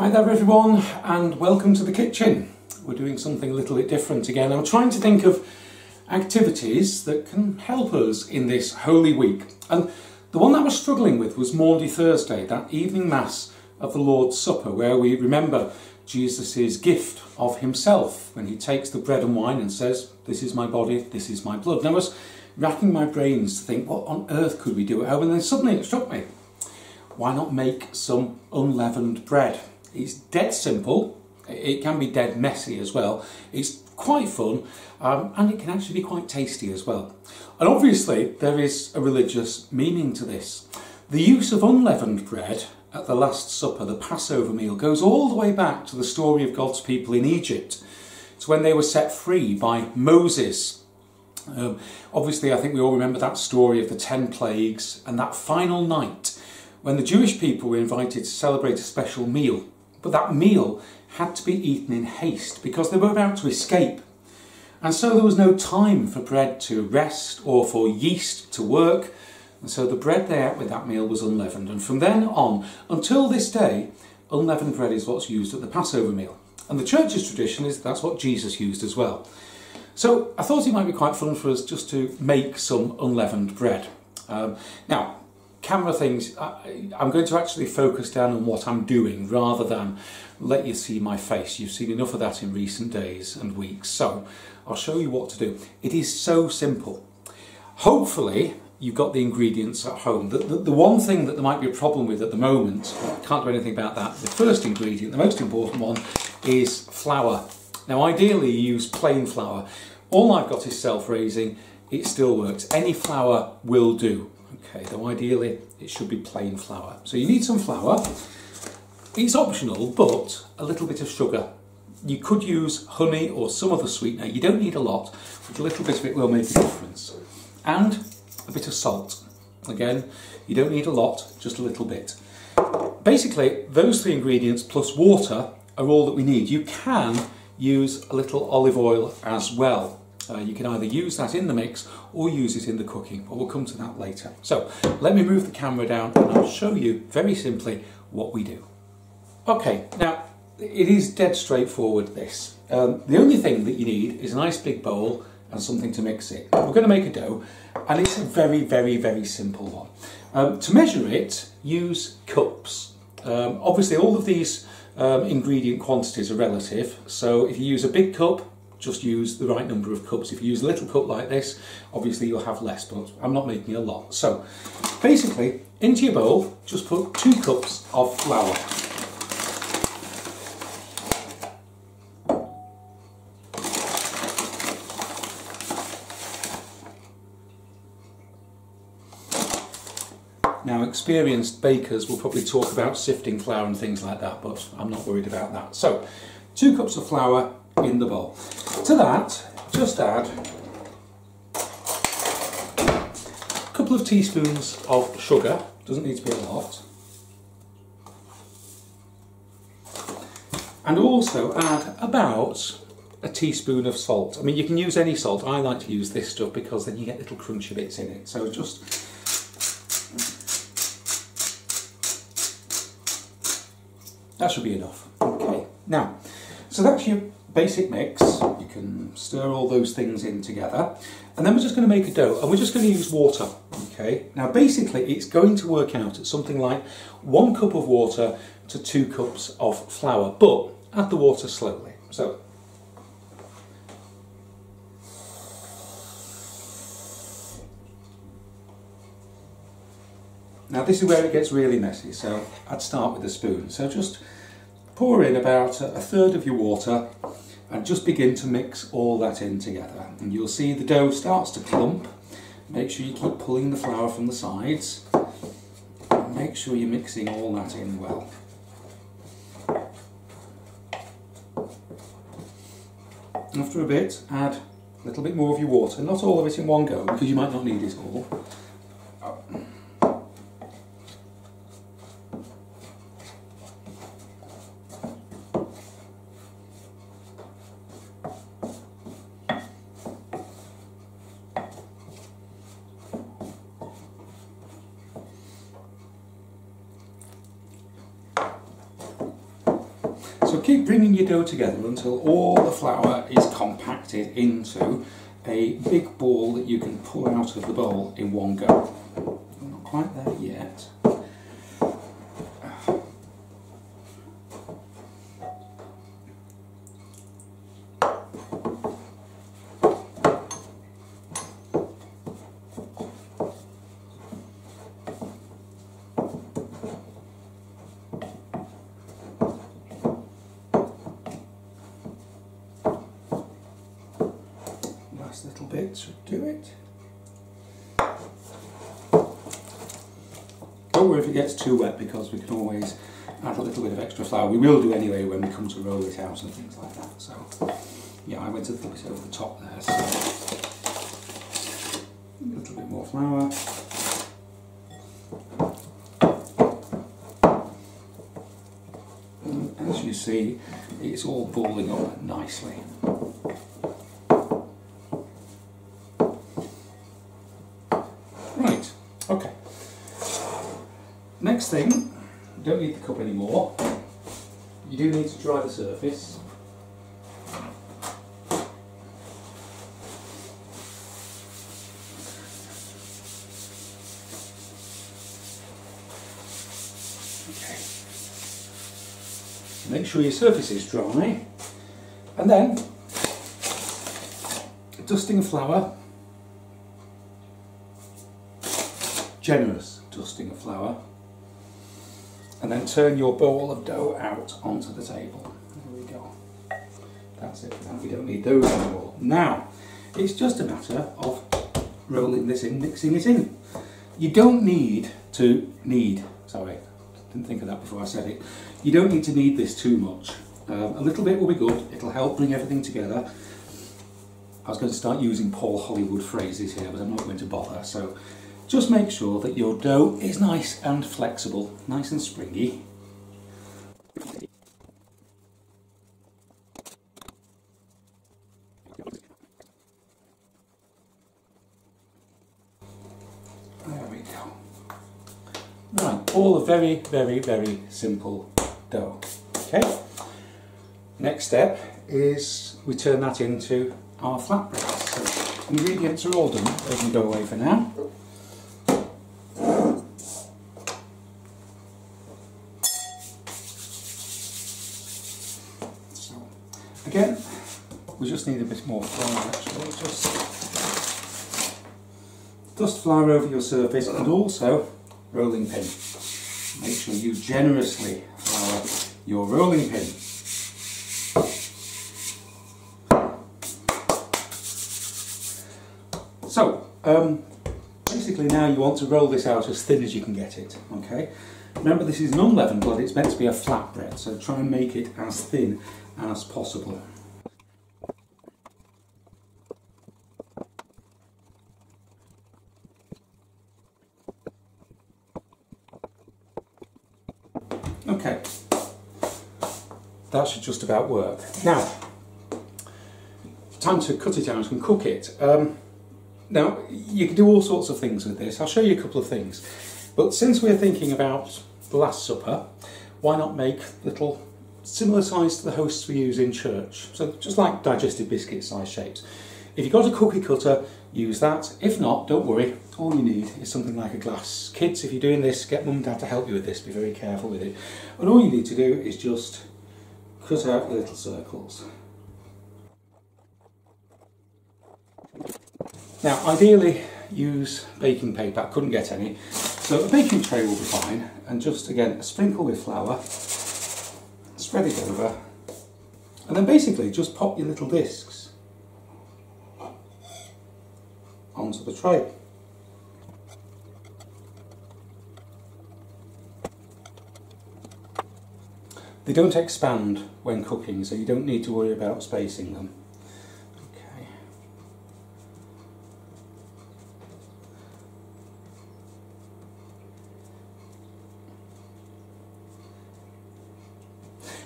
Hi there everyone, and welcome to the kitchen. We're doing something a little bit different again. I'm trying to think of activities that can help us in this Holy Week. And the one that I was struggling with was Maundy Thursday, that evening mass of the Lord's Supper, where we remember Jesus' gift of himself when he takes the bread and wine and says, "This is my body, this is my blood." And I was racking my brains to think, what on earth could we do at home? And then suddenly it struck me, why not make some unleavened bread? It's dead simple, it can be dead messy as well, it's quite fun, and it can actually be quite tasty as well. And obviously there is a religious meaning to this. The use of unleavened bread at the Last Supper, the Passover meal, goes all the way back to the story of God's people in Egypt. It's when they were set free by Moses. Obviously I think we all remember that story of the 10 plagues and that final night when the Jewish people were invited to celebrate a special meal. But that meal had to be eaten in haste because they were about to escape. And so there was no time for bread to rest or for yeast to work. And so the bread they ate with that meal was unleavened. And from then on, until this day, unleavened bread is what's used at the Passover meal. And the church's tradition is that's what Jesus used as well. So I thought it might be quite fun for us just to make some unleavened bread. Now, camera things, I'm going to actually focus down on what I'm doing rather than let you see my face. You've seen enough of that in recent days and weeks, so I'll show you what to do. It is so simple. Hopefully you've got the ingredients at home. The one thing that there might be a problem with at the moment, I can't do anything about that, the first ingredient, the most important one, is flour. Now ideally you use plain flour. All I've got is self-raising, it still works. Any flour will do. Okay, though ideally it should be plain flour. So you need some flour. It's optional, but a little bit of sugar. You could use honey or some other sweetener. You don't need a lot, but a little bit of it will make a difference. And a bit of salt. Again, you don't need a lot, just a little bit. Basically, those three ingredients plus water are all that we need. You can use a little olive oil as well. You can either use that in the mix or use it in the cooking, but we'll come to that later. So let me move the camera down and I'll show you very simply what we do. Okay, now it is dead straightforward this. The only thing that you need is a nice big bowl and something to mix it. We're going to make a dough and it's a very simple one. To measure it, use cups. Obviously all of these ingredient quantities are relative, so if you use a big cup, just use the right number of cups. If you use a little cup like this, obviously you'll have less, but I'm not making a lot. So basically, into your bowl, just put 2 cups of flour. Now, experienced bakers will probably talk about sifting flour and things like that, but I'm not worried about that. So, 2 cups of flour in the bowl. To that, just add a couple of teaspoons of sugar, doesn't need to be a lot, and also add about a teaspoon of salt. I mean, you can use any salt. I like to use this stuff because then you get little crunchy bits in it. So just that should be enough. Okay, now, so that's your basic mix. You can stir all those things in together, and then we're just going to make a dough, and we're just going to use water. Okay, now basically it's going to work out at something like 1 cup of water to 2 cups of flour, but add the water slowly. So now this is where it gets really messy, so I'd start with a spoon. So just pour in about a third of your water and just begin to mix all that in together. And you'll see the dough starts to clump. Make sure you keep pulling the flour from the sides. And make sure you're mixing all that in well. After a bit, add a little bit more of your water. Not all of it in one go, because you might not need it all. So keep bringing your dough together until all the flour is compacted into a big ball that you can pull out of the bowl in one go. I'm not quite there yet. Little bit should do it. Don't worry if it gets too wet, because we can always add a little bit of extra flour. We will do anyway when we come to roll it out and things like that. So yeah, I went a little bit over the top there, so a little bit more flour. And as you see, it's all balling up nicely. Right, okay. Next thing, you don't need the cup anymore. You do need to dry the surface. Okay. Make sure your surface is dry. And then, dusting of flour. Generous dusting of flour, and then turn your bowl of dough out onto the table. There we go. That's it for that. We don't need those anymore. Now, it's just a matter of rolling this in, mixing it in. You don't need to sorry, didn't think of that before I said it. You don't need to knead this too much. A little bit will be good. It'll help bring everything together. I was going to start using Paul Hollywood phrases here, but I'm not going to bother. So just make sure that your dough is nice and flexible, nice and springy. There we go. Right, all a very, very, very simple dough. Okay. Next step is we turn that into our flatbreads. So ingredients are all done. They can go away for now. Again, we just need a bit more flour actually. Just dust flour over your surface, and also rolling pin. Make sure you generously flour your rolling pin. So, basically now you want to roll this out as thin as you can get it, okay? Remember, this is an unleavened, but it's meant to be a flatbread, so try and make it as thin as possible. Okay, that should just about work. Now, time to cut it out and cook it. Now, you can do all sorts of things with this. I'll show you a couple of things. But since we're thinking about the Last Supper, why not make little similar size to the hosts we use in church? So just like digestive biscuit size shapes. If you've got a cookie cutter, use that. If not, don't worry. All you need is something like a glass. Kids, if you're doing this, get mum and dad to help you with this. Be very careful with it. And all you need to do is just cut out the little circles. Now, ideally, use baking paper. I couldn't get any. So a baking tray will be fine. And just, again, sprinkle with flour. Spread it over. And then basically just pop your little discs onto the tray. They don't expand when cooking, so you don't need to worry about spacing them. Okay.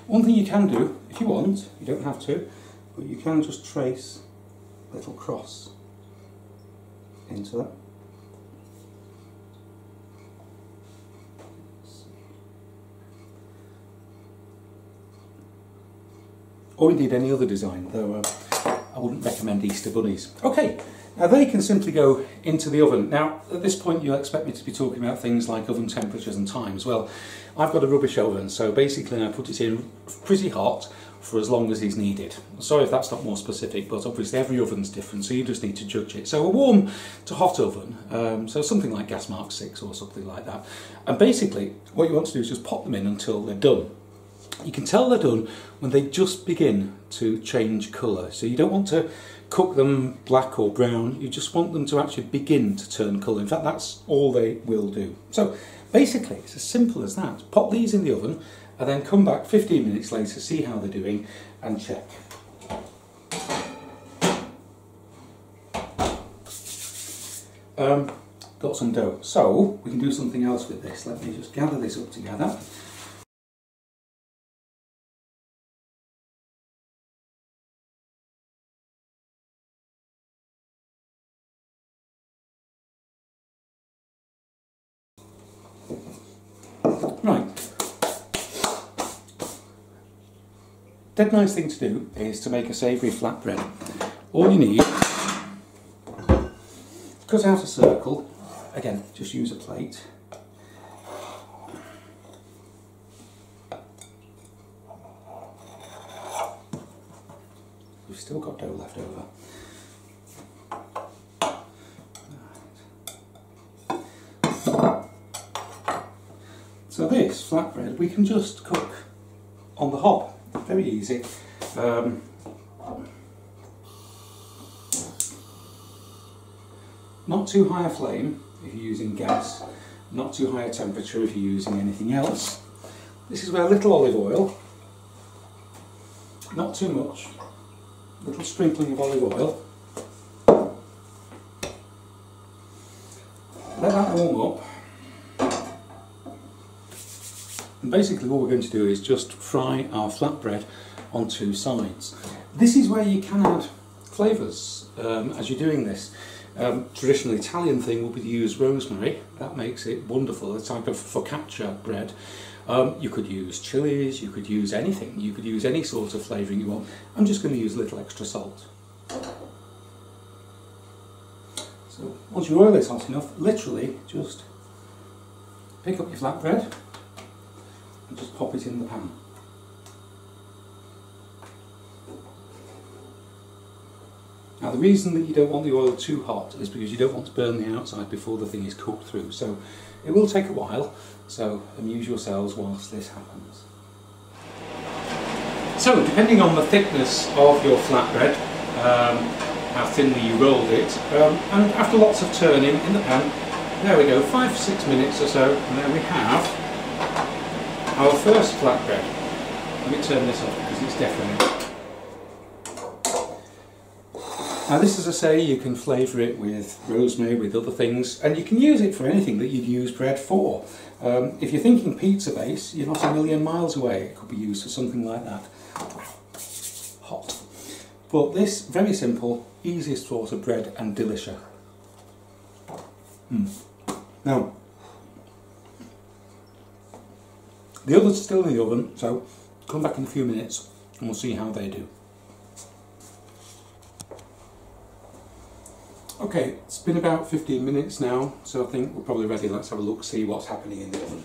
One thing you can do, if you want, you don't have to, but you can just trace a little cross into that. or indeed any other design, though I wouldn't recommend Easter bunnies. Okay, now they can simply go into the oven. Now at this point you'll expect me to be talking about things like oven temperatures and times. Well, I've got a rubbish oven, so basically I put it in pretty hot for as long as is needed. Sorry if that's not more specific, but obviously every oven's different, so you just need to judge it. So a warm to hot oven, so something like gas mark 6 or something like that. And basically what you want to do is just pop them in until they're done. You can tell they're done when they just begin to change colour. So you don't want to cook them black or brown, you just want them to actually begin to turn colour. In fact, that's all they will do. So basically it's as simple as that. Pop these in the oven and then come back 15 minutes later, see how they're doing and check. Got some dough. So we can do something else with this. Let me just gather this up together. Right. Dead nice thing to do is to make a savoury flatbread. All you need, cut out a circle, again just use a plate. We've still got dough left over. So this flatbread we can just cook on the hob. Very easy. Not too high a flame if you're using gas, not too high a temperature if you're using anything else. This is where a little olive oil, not too much, a little sprinkling of olive oil. Let that warm up. And basically what we're going to do is just fry our flatbread on two sides. This is where you can add flavours as you're doing this. Traditional Italian thing will be to use rosemary. That makes it wonderful, a type of focaccia bread. You could use chilies, you could use anything, you could use any sort of flavouring you want. I'm just going to use a little extra salt. So once your oil is hot enough, literally just pick up your flatbread and just pop it in the pan. Now the reason that you don't want the oil too hot is because you don't want to burn the outside before the thing is cooked through. So it will take a while, so amuse yourselves whilst this happens. So depending on the thickness of your flatbread, how thinly you rolled it, and after lots of turning in the pan, there we go, 5 or 6 minutes or so, and there we have our first flatbread. Let me turn this off because it's deafening. Now this, as I say, you can flavour it with rosemary, with other things, and you can use it for anything that you'd use bread for. If you're thinking pizza base, you're not a million miles away. It could be used for something like that. Hot. But this, very simple, easiest sort of bread and delicious. Now, the others are still in the oven, so come back in a few minutes and we'll see how they do. Okay, it's been about 15 minutes now, so I think we're probably ready. Let's have a look, see what's happening in the oven.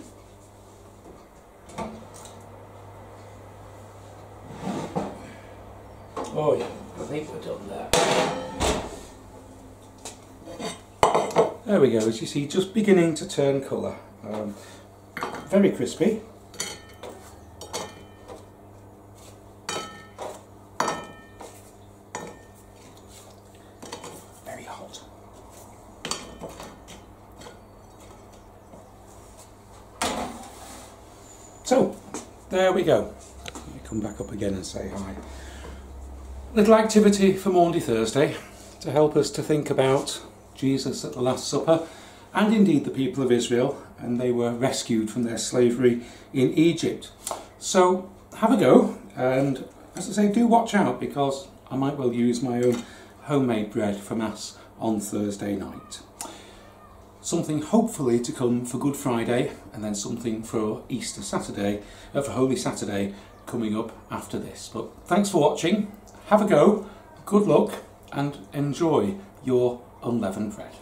Oh yeah, I think we're done there. There we go, as you see, just beginning to turn colour. Very crispy. Very hot. So, there we go. Let me come back up again and say hi. Little activity for Maundy Thursday to help us to think about Jesus at the Last Supper, and indeed the people of Israel, and they were rescued from their slavery in Egypt. So have a go, and as I say, do watch out, because I might well use my own homemade bread for Mass on Thursday night. Something hopefully to come for Good Friday, and then something for Easter Saturday, for Holy Saturday, coming up after this. But thanks for watching, have a go, good luck and enjoy your unleavened bread.